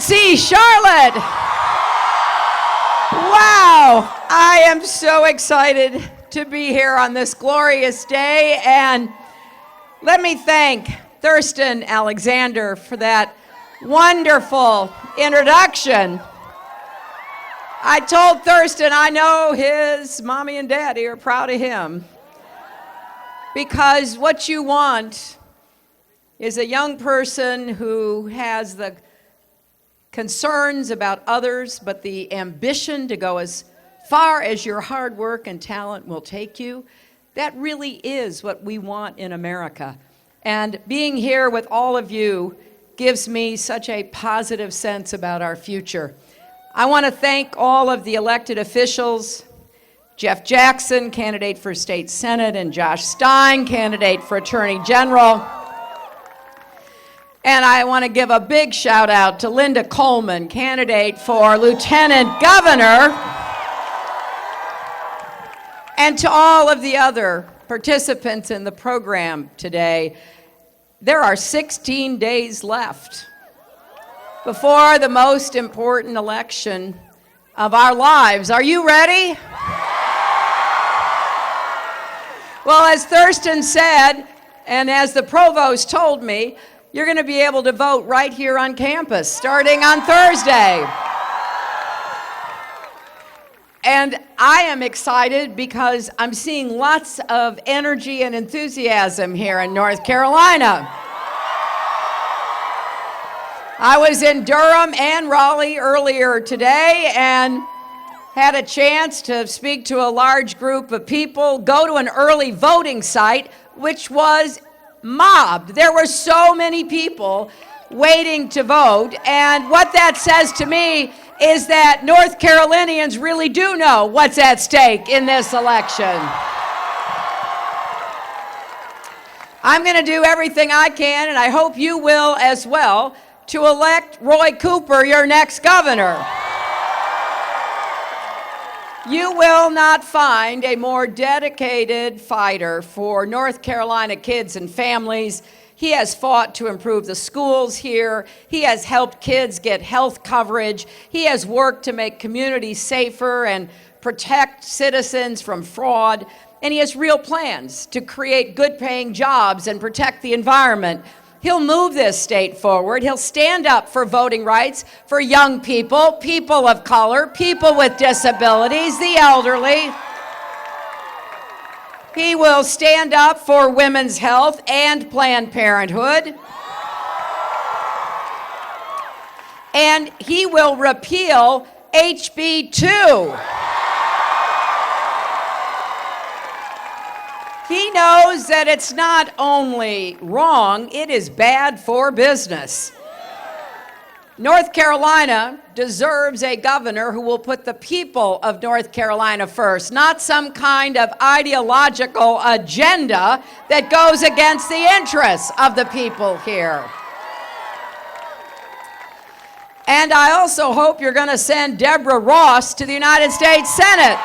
see Charlotte. Wow, I am so excited to be here on this glorious day, and let me thank Thurston Alexander for that wonderful introduction. I told Thurston I know his mommy and daddy are proud of him, because what you want is a young person who has the concerns about others, but the ambition to go as far as your hard work and talent will take you. That really is what we want in America. And being here with all of you gives me such a positive sense about our future. I want to thank all of the elected officials, Jeff Jackson, candidate for State Senate, and Josh Stein, candidate for Attorney General. And I want to give a big shout out to Linda Coleman, candidate for Lieutenant Governor, and to all of the other participants in the program today. There are 16 days left before the most important election of our lives. Are you ready? Well, as Thurston said, and as the provost told me, you're going to be able to vote right here on campus starting on Thursday. And I am excited because I'm seeing lots of energy and enthusiasm here in North Carolina. I was in Durham and Raleigh earlier today and had a chance to speak to a large group of people, go to an early voting site, which was mobbed. There were so many people waiting to vote, and what that says to me is that North Carolinians really do know what's at stake in this election. I'm going to do everything I can, and I hope you will as well, to elect Roy Cooper your next governor. You will not find a more dedicated fighter for North Carolina kids and families. He has fought to improve the schools here. He has helped kids get health coverage. He has worked to make communities safer and protect citizens from fraud. And he has real plans to create good-paying jobs and protect the environment. He'll move this state forward. He'll stand up for voting rights for young people, people of color, people with disabilities, the elderly. He will stand up for women's health and Planned Parenthood. And he will repeal HB 2. He knows that it's not only wrong, it is bad for business. North Carolina deserves a governor who will put the people of North Carolina first, not some kind of ideological agenda that goes against the interests of the people here. And I also hope you're going to send Deborah Ross to the United States Senate.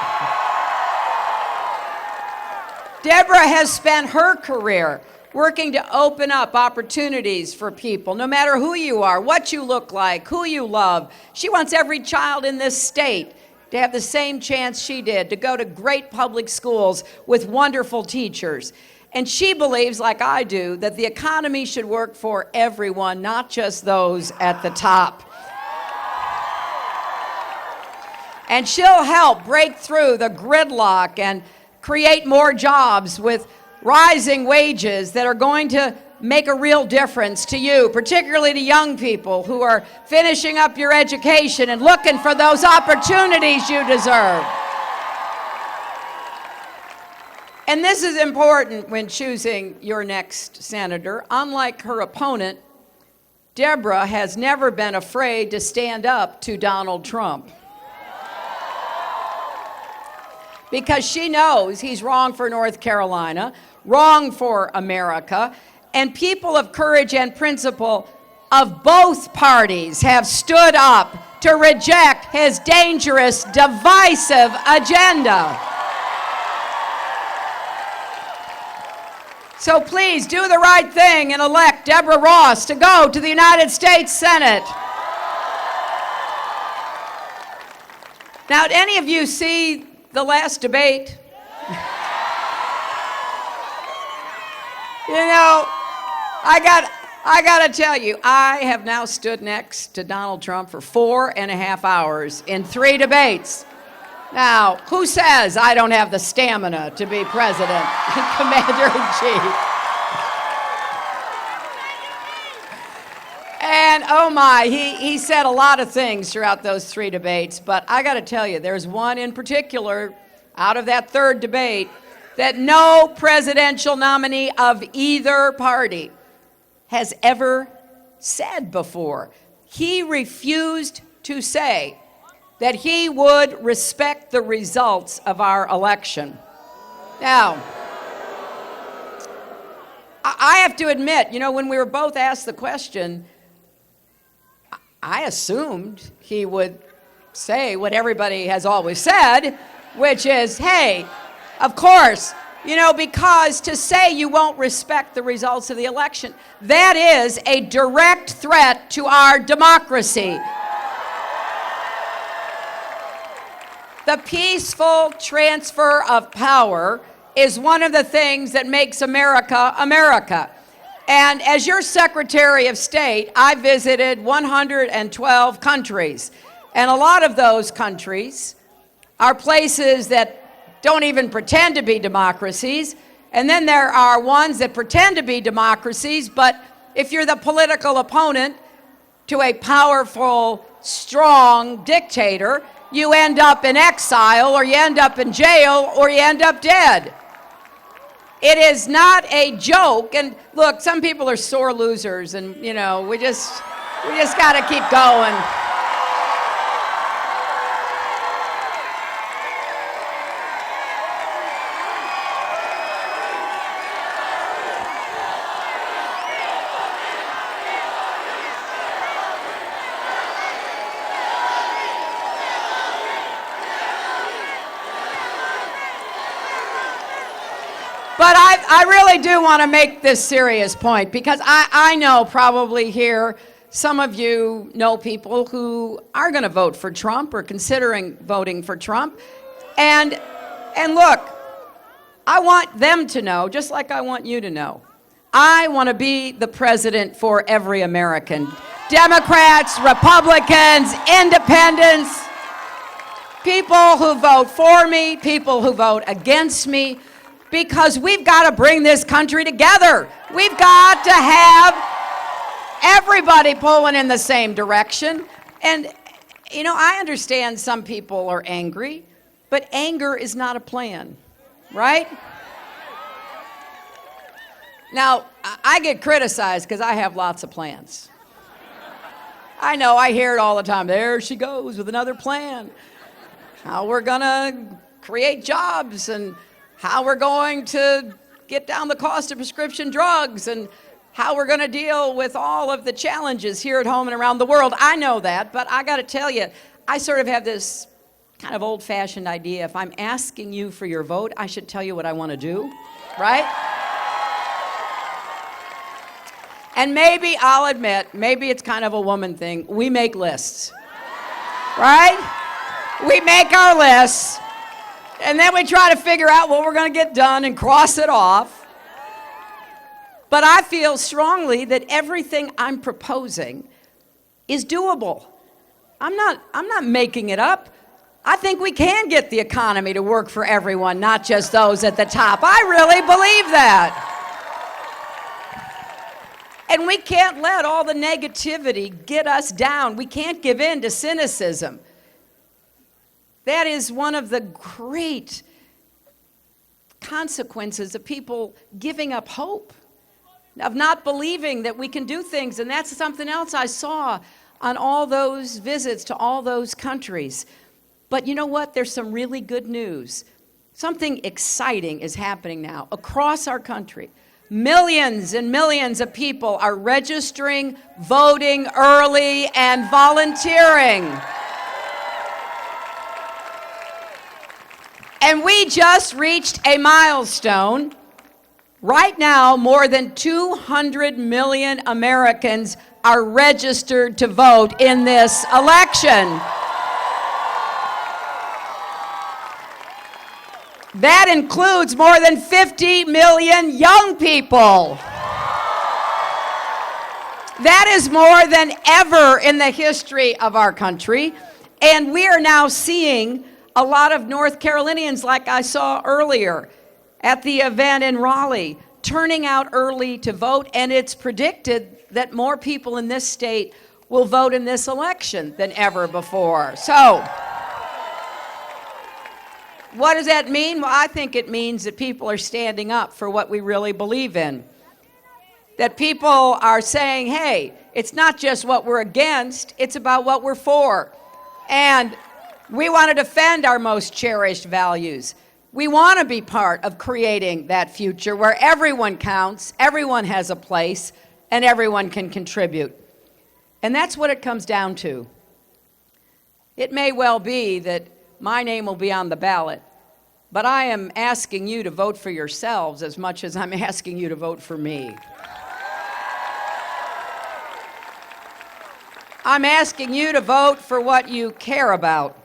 Deborah has spent her career working to open up opportunities for people, no matter who you are, what you look like, who you love. She wants every child in this state to have the same chance she did, to go to great public schools with wonderful teachers. And she believes, like I do, that the economy should work for everyone, not just those at the top. And she'll help break through the gridlock and create more jobs with rising wages that are going to make a real difference to you, particularly to young people who are finishing up your education and looking for those opportunities you deserve. And this is important when choosing your next senator. Unlike her opponent, Deborah has never been afraid to stand up to Donald Trump, because she knows he's wrong for North Carolina, wrong for America, and people of courage and principle of both parties have stood up to reject his dangerous, divisive agenda. So please do the right thing and elect Deborah Ross to go to the United States Senate. Now, did any of you see the last debate? You know, I got to tell you, I have now stood next to Donald Trump for 4.5 hours in 3 debates. Now, who says I don't have the stamina to be president and commander-in-chief? And oh my, he said a lot of things throughout those 3 debates, but I got to tell you, there's one in particular out of that 3rd debate that no presidential nominee of either party has ever said before. He refused to say that he would respect the results of our election. Now, I have to admit, you know, when we were both asked the question, I assumed he would say what everybody has always said, which is, hey, of course, you know, because to say you won't respect the results of the election, that is a direct threat to our democracy. The peaceful transfer of power is one of the things that makes America, America. And as your Secretary of State, I visited 112 countries. And a lot of those countries are places that don't even pretend to be democracies. And then there are ones that pretend to be democracies, but if you're the political opponent to a powerful, strong dictator, you end up in exile, or you end up in jail, or you end up dead. It is not a joke. And look, some people are sore losers, and you know, we just got to keep going. But I really do want to make this serious point, because I know probably here some of you know people who are going to vote for Trump or considering voting for Trump. And look, I want them to know, just like I want you to know, I want to be the president for every American. Democrats, Republicans, independents, people who vote for me, people who vote against me, because we've got to bring this country together. We've got to have everybody pulling in the same direction. And, you know, I understand some people are angry, but anger is not a plan, right? Now, I get criticized because I have lots of plans. I know, I hear it all the time. There she goes with another plan. How we're gonna create jobs, and how we're going to get down the cost of prescription drugs, and how we're going to deal with all of the challenges here at home and around the world. I know that, but I got to tell you, I sort of have this kind of old-fashioned idea. If I'm asking you for your vote, I should tell you what I want to do, right? And maybe, I'll admit, maybe it's kind of a woman thing. We make lists, right? We make our lists. And then we try to figure out what we're going to get done and cross it off. But I feel strongly that everything I'm proposing is doable. I'm not making it up. I think we can get the economy to work for everyone, not just those at the top. I really believe that. And we can't let all the negativity get us down. We can't give in to cynicism. That is one of the great consequences of people giving up hope, of not believing that we can do things. And that's something else I saw on all those visits to all those countries. But you know what? There's some really good news. Something exciting is happening now across our country. Millions and millions of people are registering, voting early, and volunteering. And we just reached a milestone. Right now, more than 200 million Americans are registered to vote in this election. That includes more than 50 million young people. That is more than ever in the history of our country. And we are now seeing a lot of North Carolinians, like I saw earlier at the event in Raleigh, turning out early to vote. And it's predicted that more people in this state will vote in this election than ever before. So, what does that mean? Well, I think it means that people are standing up for what we really believe in. That people are saying, hey, it's not just what we're against, it's about what we're for. And we want to defend our most cherished values. We want to be part of creating that future where everyone counts, everyone has a place, and everyone can contribute. And that's what it comes down to. It may well be that my name will be on the ballot, but I am asking you to vote for yourselves as much as I'm asking you to vote for me. I'm asking you to vote for what you care about,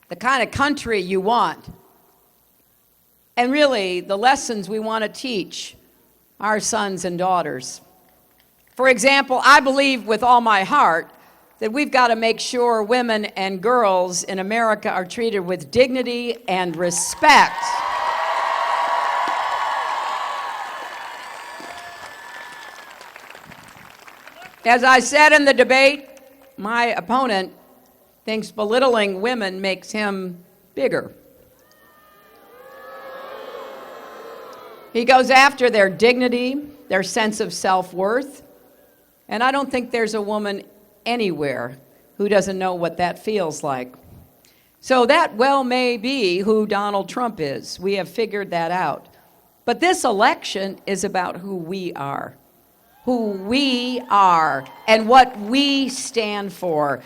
the kind of country you want, and really the lessons we want to teach our sons and daughters. For example, I believe with all my heart that we've got to make sure women and girls in America are treated with dignity and respect. As I said in the debate, my opponent thinks belittling women makes him bigger. He goes after their dignity, their sense of self-worth, and I don't think there's a woman anywhere who doesn't know what that feels like. So that well may be who Donald Trump is. We have figured that out. But this election is about who we are and what we stand for.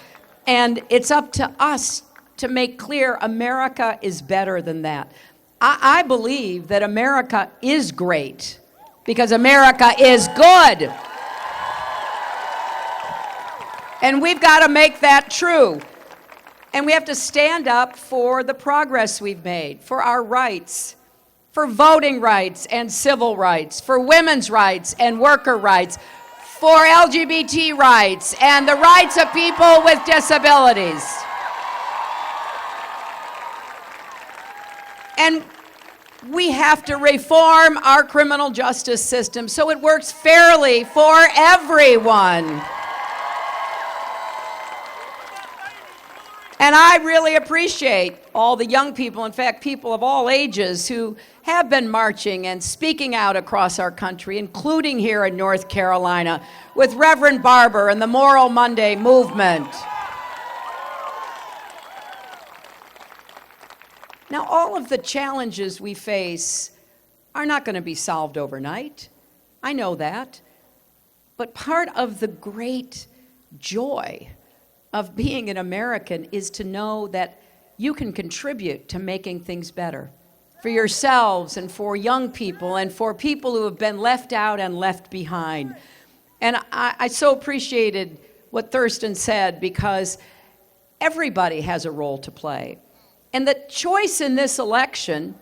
And it's up to us to make clear America is better than that. I believe that America is great because America is good. And we've got to make that true. And we have to stand up for the progress we've made, for our rights, for voting rights and civil rights, for women's rights and worker rights, for LGBT rights and the rights of people with disabilities. And we have to reform our criminal justice system so it works fairly for everyone. And I really appreciate all the young people, in fact, people of all ages who have been marching and speaking out across our country, including here in North Carolina, with Reverend Barber and the Moral Monday movement. Now, all of the challenges we face are not going to be solved overnight. I know that. But part of the great joy of being an American is to know that you can contribute to making things better for yourselves and for young people and for people who have been left out and left behind. And I so appreciated what Thurston said, because everybody has a role to play. And the choice in this election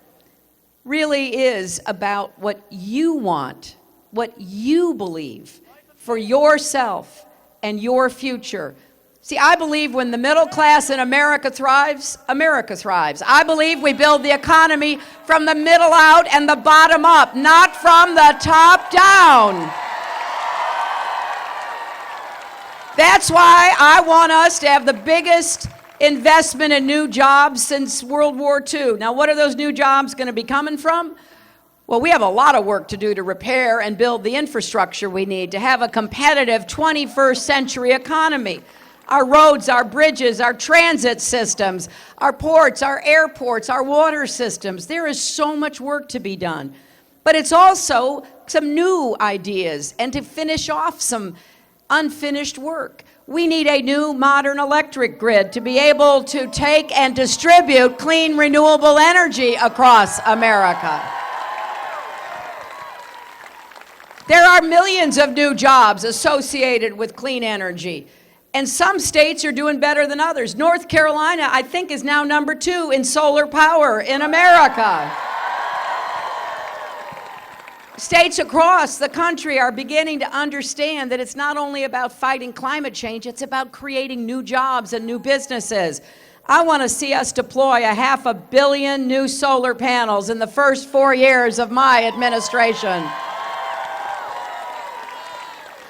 really is about what you want, what you believe for yourself and your future. See, I believe when the middle class in America thrives, America thrives. I believe we build the economy from the middle out and the bottom up, not from the top down. That's why I want us to have the biggest investment in new jobs since World War II. Now, what are those new jobs going to be coming from? Well, we have a lot of work to do to repair and build the infrastructure we need to have a competitive 21st century economy. Our roads, our bridges, our transit systems, our ports, our airports, our water systems. There is so much work to be done. But it's also some new ideas and to finish off some unfinished work. We need a new modern electric grid to be able to take and distribute clean, renewable energy across America. There are millions of new jobs associated with clean energy. And some states are doing better than others. North Carolina, I think, is now number 2 in solar power in America. States across the country are beginning to understand that it's not only about fighting climate change, it's about creating new jobs and new businesses. I want to see us deploy 500 million new solar panels in the first 4 years of my administration.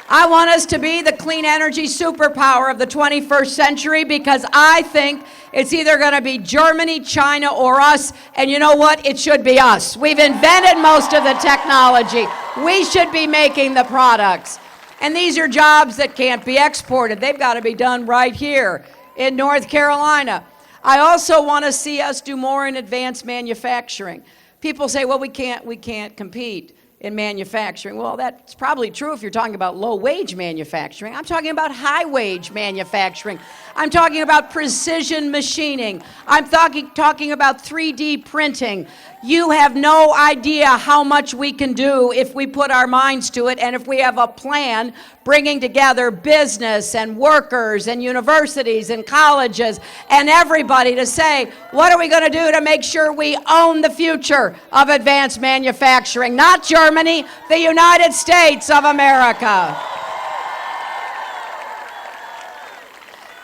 I want us to be the clean energy superpower of the 21st century, because I think it's either going to be Germany, China, or us. And you know what? It should be us. We've invented most of the technology. We should be making the products. And these are jobs that can't be exported. They've got to be done right here in North Carolina. I also want to see us do more in advanced manufacturing. People say, well, we can't compete in manufacturing. Well, that's probably true if you're talking about low-wage manufacturing. I'm talking about high-wage manufacturing. I'm talking about precision machining. I'm talking about 3D printing. You have no idea how much we can do if we put our minds to it, and if we have a plan bringing together business and workers and universities and colleges and everybody to say, what are we going to do to make sure we own the future of advanced manufacturing? Not Germany, the United States of America.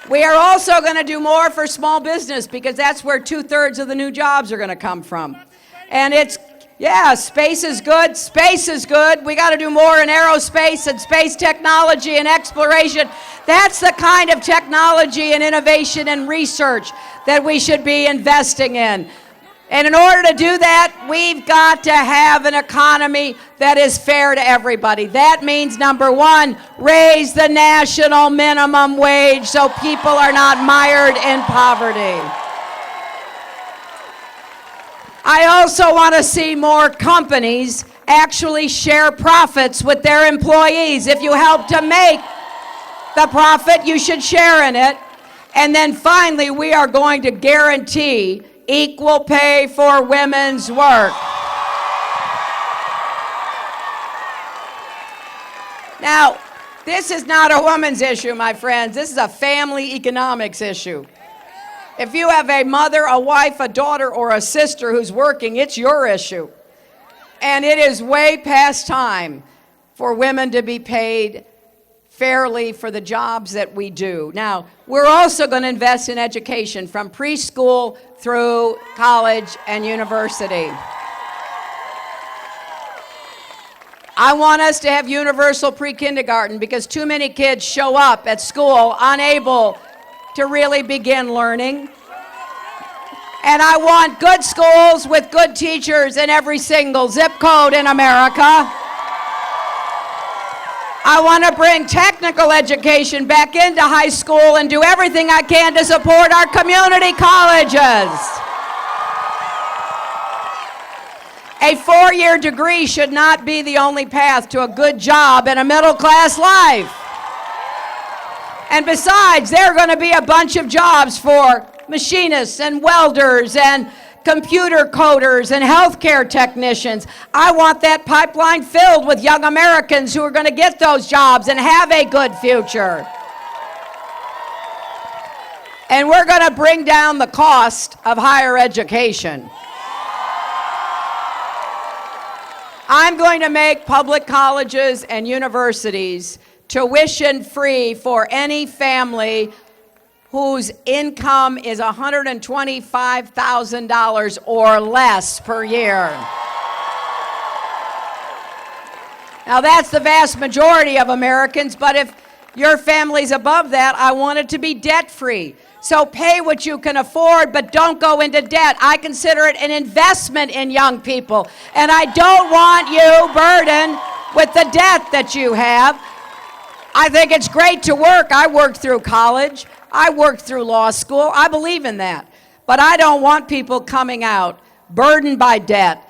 We are also going to do more for small business, because that's where 2/3 of the new jobs are going to come from. And space is good. Space is good. We got to do more in aerospace and space technology and exploration. That's the kind of technology and innovation and research that we should be investing in. And in order to do that, we've got to have an economy that is fair to everybody. That means, number 1, raise the national minimum wage so people are not mired in poverty. I also want to see more companies actually share profits with their employees. If you help to make the profit, you should share in it. And then finally, we are going to guarantee equal pay for women's work. Now, this is not a woman's issue, my friends. This is a family economics issue. If you have a mother, a wife, a daughter, or a sister who's working, it's your issue. And it is way past time for women to be paid fairly for the jobs that we do. Now, we're also going to invest in education from preschool through college and university. I want us to have universal pre-kindergarten, because too many kids show up at school unable to really begin learning. And I want good schools with good teachers in every single zip code in America. I want to bring technical education back into high school and do everything I can to support our community colleges. A 4-year degree should not be the only path to a good job and a middle-class life. And besides, there are going to be a bunch of jobs for machinists and welders and computer coders and healthcare technicians. I want that pipeline filled with young Americans who are going to get those jobs and have a good future. And we're going to bring down the cost of higher education. I'm going to make public colleges and universities tuition-free for any family whose income is $125,000 or less per year. Now, that's the vast majority of Americans, but if your family's above that, I want it to be debt-free. So pay what you can afford, but don't go into debt. I consider it an investment in young people, and I don't want you burdened with the debt that you have. I think it's great to work. I worked through college. I worked through law school. I believe in that. But I don't want people coming out burdened by debt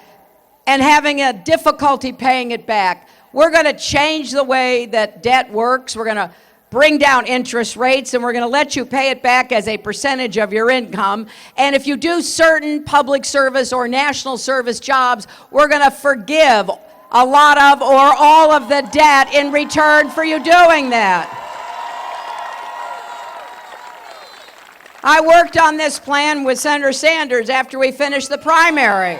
and having a difficulty paying it back. We're going to change the way that debt works. We're going to bring down interest rates, and we're going to let you pay it back as a percentage of your income. And if you do certain public service or national service jobs, we're going to forgive a lot of or all of the debt in return for you doing that. I worked on this plan with Senator Sanders after we finished the primary.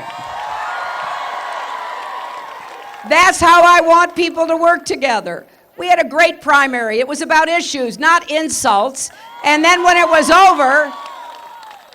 That's how I want people to work together. We had a great primary. It was about issues, not insults. And then when it was over,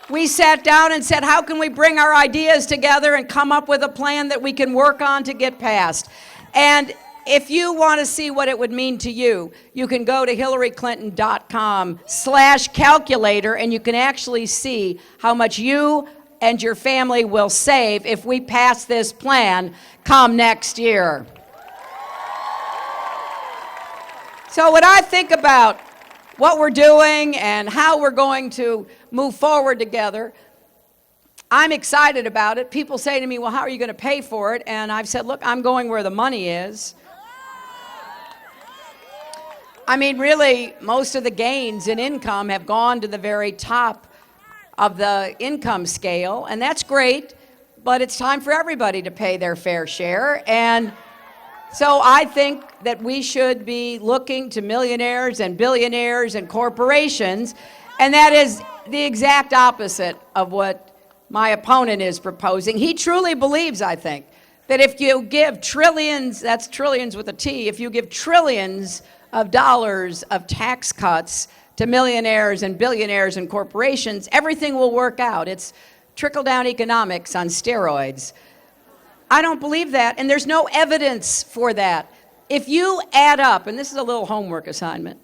we sat down and said, how can we bring our ideas together and come up with a plan that we can work on to get passed? And if you want to see what it would mean to you, you can go to hillaryclinton.com/calculator and you can actually see how much you and your family will save if we pass this plan come next year. So when I think about what we're doing and how we're going to move forward together, I'm excited about it. People say to me, well, how are you going to pay for it? And I've said, look, I'm going where the money is. I mean, really, most of the gains in income have gone to the very top of the income scale, and that's great, but it's time for everybody to pay their fair share. And so I think that we should be looking to millionaires and billionaires and corporations, and that is the exact opposite of what my opponent is proposing. He truly believes, I think, that if you give trillions, that's trillions with a T, if you give trillions of dollars of tax cuts to millionaires and billionaires and corporations, everything will work out. It's trickle-down economics on steroids. I don't believe that, and there's no evidence for that. If you add up, and this is a little homework assignment,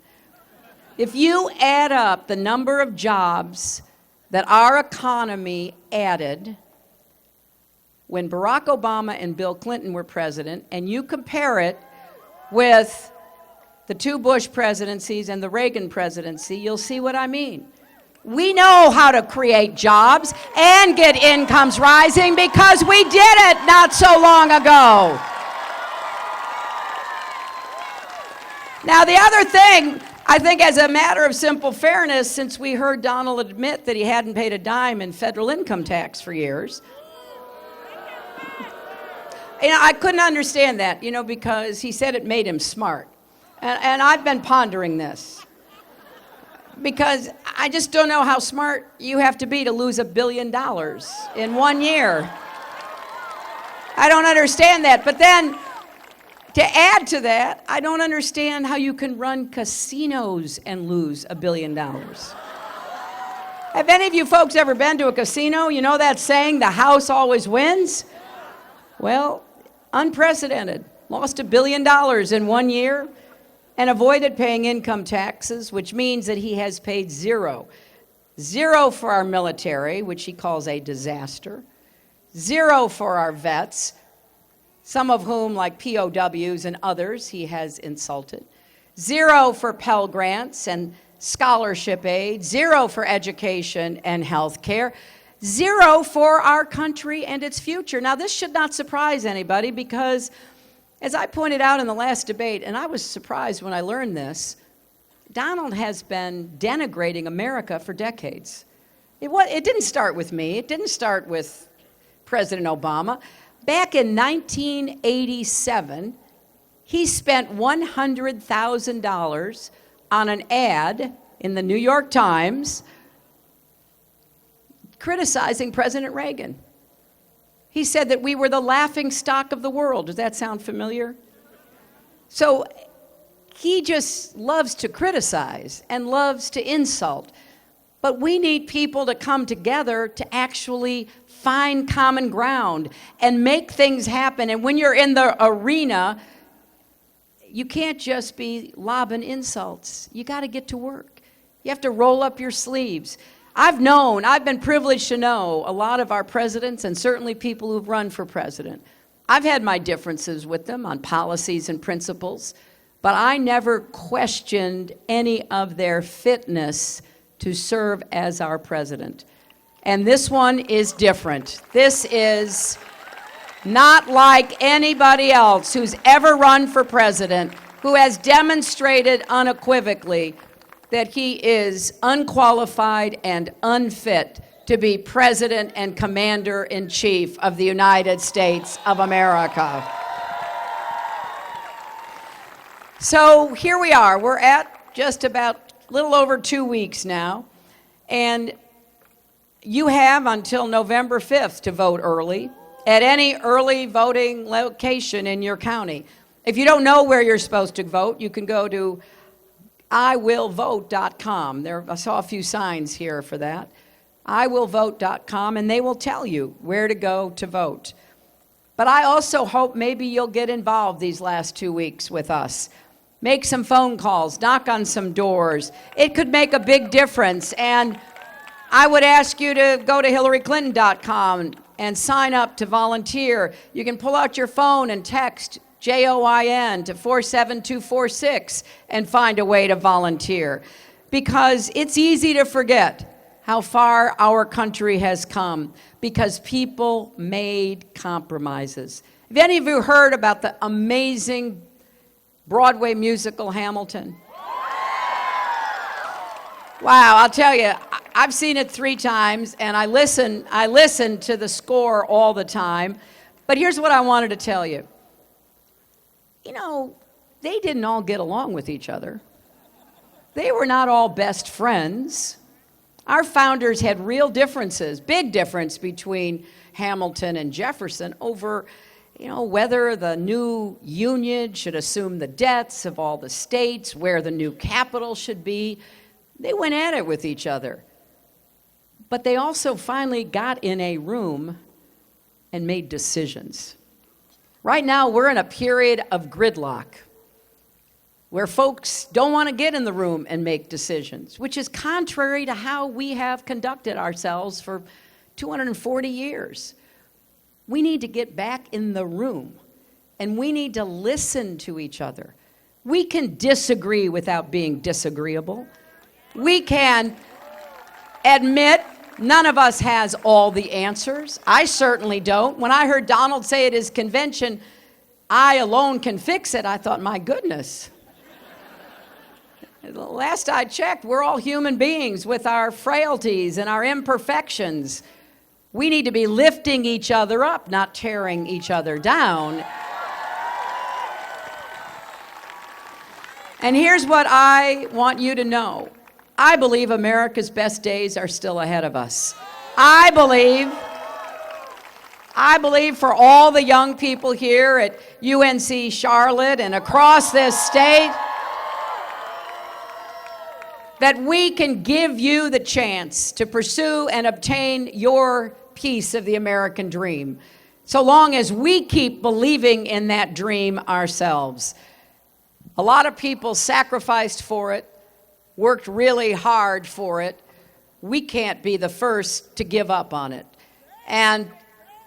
if you add up the number of jobs that our economy added when Barack Obama and Bill Clinton were president, and you compare it with the two Bush presidencies and the Reagan presidency, you'll see what I mean. We know how to create jobs and get incomes rising because we did it not so long ago. Now, the other thing, I think as a matter of simple fairness, since we heard Donald admit that he hadn't paid a dime in federal income tax for years, I couldn't understand that, because he said it made him smart. And I've been pondering this because I just don't know how smart you have to be to lose $1 billion in 1 year. I don't understand that. But then to add to that, I don't understand how you can run casinos and lose $1 billion. Have any of you folks ever been to a casino? You know that saying, the house always wins? Well, unprecedented. Lost $1 billion in 1 year. And avoided paying income taxes, which means that he has paid zero. Zero for our military, which he calls a disaster. Zero for our vets, some of whom, like POWs and others, he has insulted. Zero for Pell Grants and scholarship aid. Zero for education and health care. Zero for our country and its future. Now, this should not surprise anybody because, as I pointed out in the last debate, and I was surprised when I learned this, Donald has been denigrating America for decades. It didn't start with me. It didn't start with President Obama. Back in 1987, he spent $100,000 on an ad in the New York Times criticizing President Reagan. He said that we were the laughing stock of the world. Does that sound familiar? So he just loves to criticize and loves to insult. But we need people to come together to actually find common ground and make things happen. And when you're in the arena, you can't just be lobbing insults. You got to get to work. You have to roll up your sleeves. I've been privileged to know a lot of our presidents and certainly people who've run for president. I've had my differences with them on policies and principles, but I never questioned any of their fitness to serve as our president. And this one is different. This is not like anybody else who's ever run for president, who has demonstrated unequivocally that he is unqualified and unfit to be President and Commander-in-Chief of the United States of America. So here we are. We're at just about a little over 2 weeks now. And you have until November 5th to vote early at any early voting location in your county. If you don't know where you're supposed to vote, you can go to iwillvote.com. I saw a few signs here for that. iwillvote.com, and they will tell you where to go to vote. But I also hope maybe you'll get involved these last 2 weeks with us. Make some phone calls, knock on some doors. It could make a big difference. And I would ask you to go to hillaryclinton.com and sign up to volunteer. You can pull out your phone and text JOIN to 47246 and find a way to volunteer. Because it's easy to forget how far our country has come because people made compromises. Have any of you heard about the amazing Broadway musical Hamilton? Wow, I'll tell you, I've seen it 3 times, and I listen to the score all the time. But here's what I wanted to tell you. You know, they didn't all get along with each other. They were not all best friends. Our founders had real differences, big difference between Hamilton and Jefferson over, whether the new union should assume the debts of all the states, where the new capital should be. They went at it with each other. But they also finally got in a room and made decisions. Right now, we're in a period of gridlock where folks don't want to get in the room and make decisions, which is contrary to how we have conducted ourselves for 240 years. We need to get back in the room, and we need to listen to each other. We can disagree without being disagreeable. We can admit none of us has all the answers. I certainly don't. When I heard Donald say at his convention, "I alone can fix it," I thought, my goodness. Last I checked, we're all human beings with our frailties and our imperfections. We need to be lifting each other up, not tearing each other down. And here's what I want you to know. I believe America's best days are still ahead of us. I believe for all the young people here at UNC Charlotte and across this state, that we can give you the chance to pursue and obtain your piece of the American dream, so long as we keep believing in that dream ourselves. A lot of people sacrificed for it, worked really hard for it. We can't be the first to give up on it. And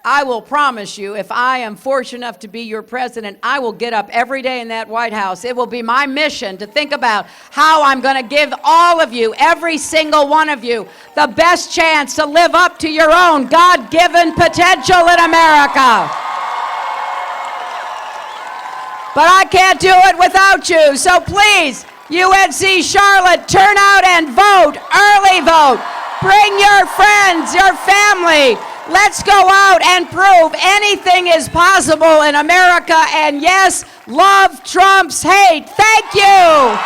I will promise you, if I am fortunate enough to be your president, I will get up every day in that White House. It will be my mission to think about how I'm going to give all of you, every single one of you, the best chance to live up to your own God-given potential in America. But I can't do it without you. So please, UNC Charlotte, turn out and vote, early vote. Bring your friends, your family. Let's go out and prove anything is possible in America. And yes, love trumps hate. Thank you.